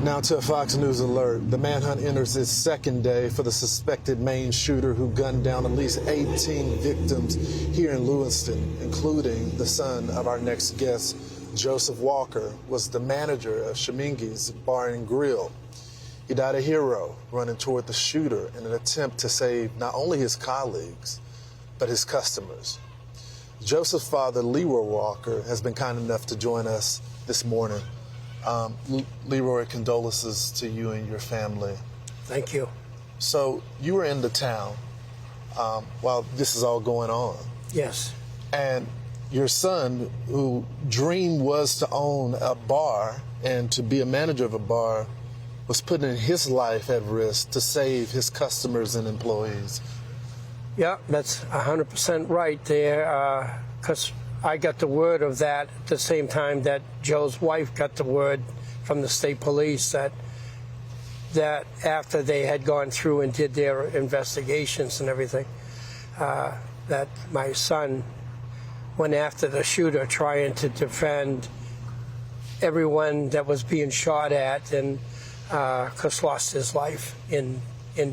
Now to a Fox News alert. The manhunt enters its second day for the suspected Maine shooter who gunned down at least 18 victims here in Lewiston, including the son of our next guest. Joseph Walker was the manager of Shemingi's Bar and Grill. He died a hero running toward the shooter in an attempt to save not only his colleagues, but his customers. Joseph's father, Leroy Walker, has been kind enough to join us this morning. Leroy, condolences to you and your family. Thank you. So you were in the town while this is all going on. Yes. And your son, whose dream was to own a bar and to be a manager of a bar, was putting his life at risk to save his customers and employees. Yeah, that's 100% right there, because I got the word of that at the same time that Joe's wife got the word from the state police that after they had gone through and did their investigations and everything, that my son went after the shooter trying to defend everyone that was being shot at, and because lost his life in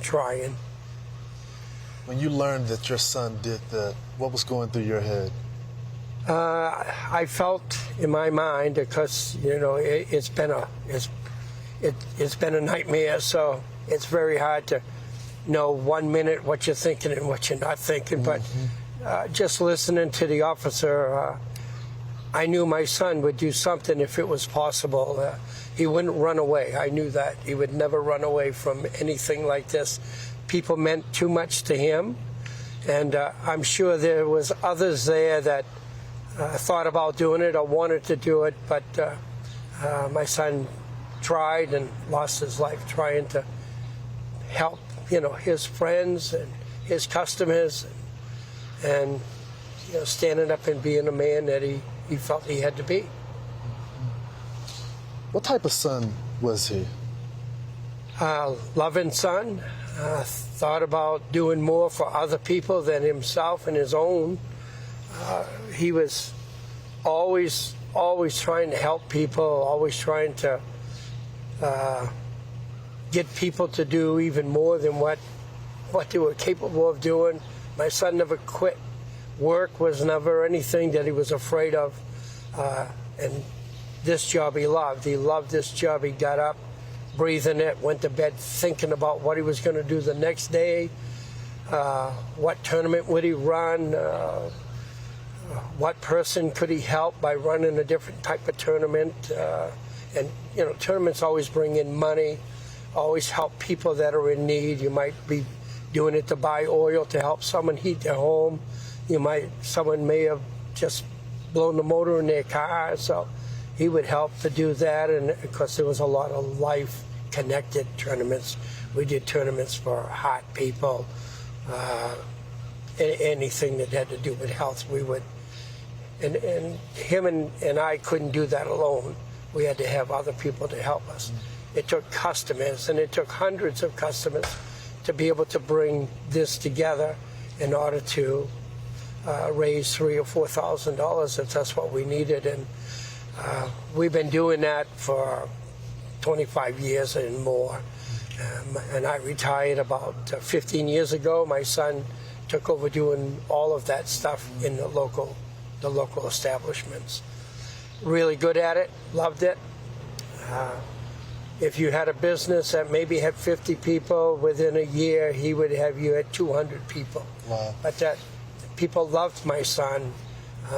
trying. When you learned that your son did that, what was going through your head? I felt in my mind, because it's been a nightmare. So it's very hard to know 1 minute what you're thinking and what you're not thinking. But just listening to the officer, I knew my son would do something if it was possible. He wouldn't run away. I knew that he would never run away from anything like this. People meant too much to him, and I'm sure there was others there that thought about doing it or wanted to do it, but my son tried and lost his life trying to help, his friends and his customers, and standing up and being a man that he felt he had to be. What type of son was he? Loving son. Thought about doing more for other people than himself and his own. He was always trying to help people, always trying to get people to do even more than what they were capable of doing. My son never quit. Work was never anything that he was afraid of. And this job he loved. He loved this job. He got up, breathing it, went to bed thinking about what he was going to do the next day, what tournament would he run, what person could he help by running a different type of tournament. And tournaments always bring in money, always help people that are in need. You might be doing it to buy oil to help someone heat their home. Someone may have just blown the motor in their car, so he would help to do that. And of course, there was a lot of life-connected tournaments. We did tournaments for heart people, anything that had to do with health. We would, and him and I couldn't do that alone. We had to have other people to help us. It took customers, and it took hundreds of customers to be able to bring this together in order to raise $3,000 or $4,000 if that's what we needed. And we've been doing that for 25 years and more. And I retired about 15 years ago. My son took over doing all of that stuff in the local establishments. Really good at it, loved it. If you had a business that maybe had 50 people, within a year he would have you at 200 people. Wow. But that people loved my son.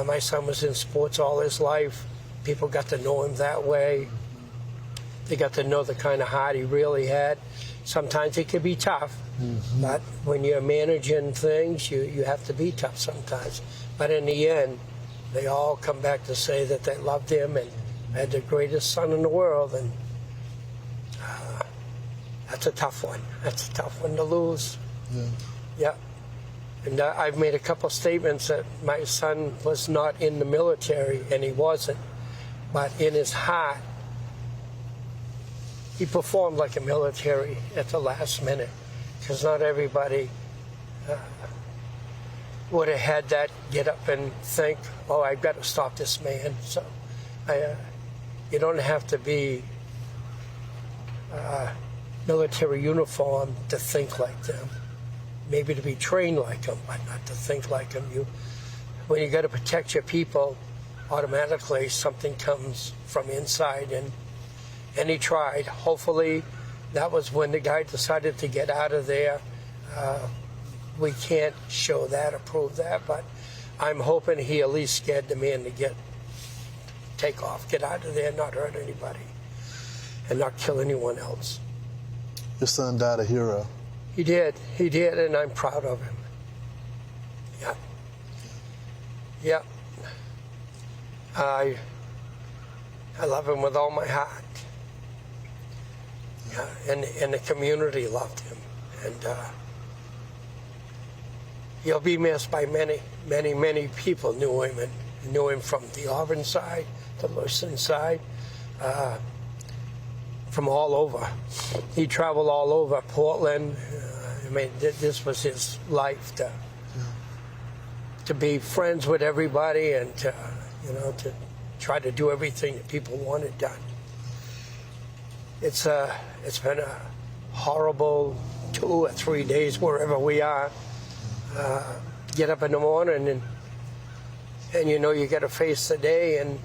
My son was in sports all his life. People got to know him that way. They got to know the kind of heart he really had. Sometimes it can be tough, but when you're managing things, you have to be tough sometimes. But in the end, they all come back to say that they loved him and had the greatest son in the world. And that's a tough one. That's a tough one to lose. Yeah. And I've made a couple statements that my son was not in the military, and he wasn't. But in his heart, he performed like a military at the last minute, because not everybody would have had that get up and think, oh, I've got to stop this man. So you don't have to be military uniform to think like them, maybe to be trained like them, but not to think like them. When you got to protect your people, automatically something comes from inside, and he tried. Hopefully, that was when the guy decided to get out of there. We can't show that or prove that, but I'm hoping he at least scared the man to take off, get out of there, not hurt anybody, and not kill anyone else. Your son died a hero. He did, and I'm proud of him. Yeah. Yeah. I love him with all my heart. Yeah, and the community loved him, and he'll be missed by many, many, many people. Knew him and knew him from the Auburn side, the Lewiston side, from all over. He traveled all over Portland. I mean, this was his life to be friends with everybody and to try to do everything that people wanted done. It's been a horrible 2 or 3 days wherever we are. Get up in the morning and you got to face the day, and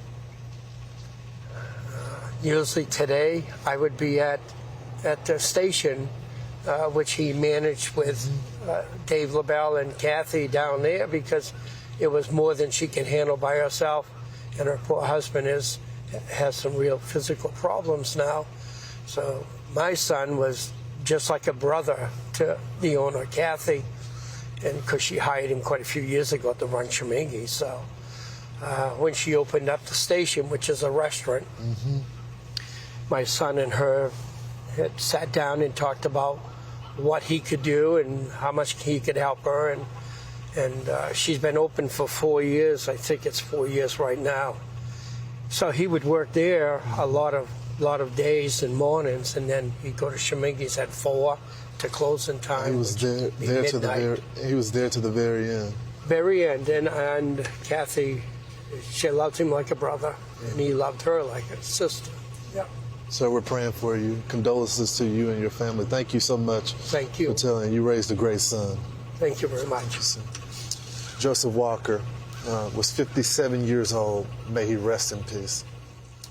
usually today I would be at the station, which he managed with Dave LaBelle and Kathy down there, because it was more than she can handle by herself, and her poor husband has some real physical problems now. So my son was just like a brother to the owner, Kathy, and because she hired him quite a few years ago to run Chamingy. So when she opened up the station, which is a restaurant, my son and her had sat down and talked about what he could do and how much he could help her. And she's been open for 4 years. I think it's 4 years right now. So he would work there a lot of days and mornings, and then he'd go to Chamingy's at 4 to closing time. He was there to the very end. Very end, and Kathy, she loved him like a brother, and he loved her like a sister. Yeah. So we're praying for you. Condolences to you and your family. Thank you so much. Thank you. For telling you raised a great son. Thank you very much. Joseph Walker was 57 years old. May he rest in peace.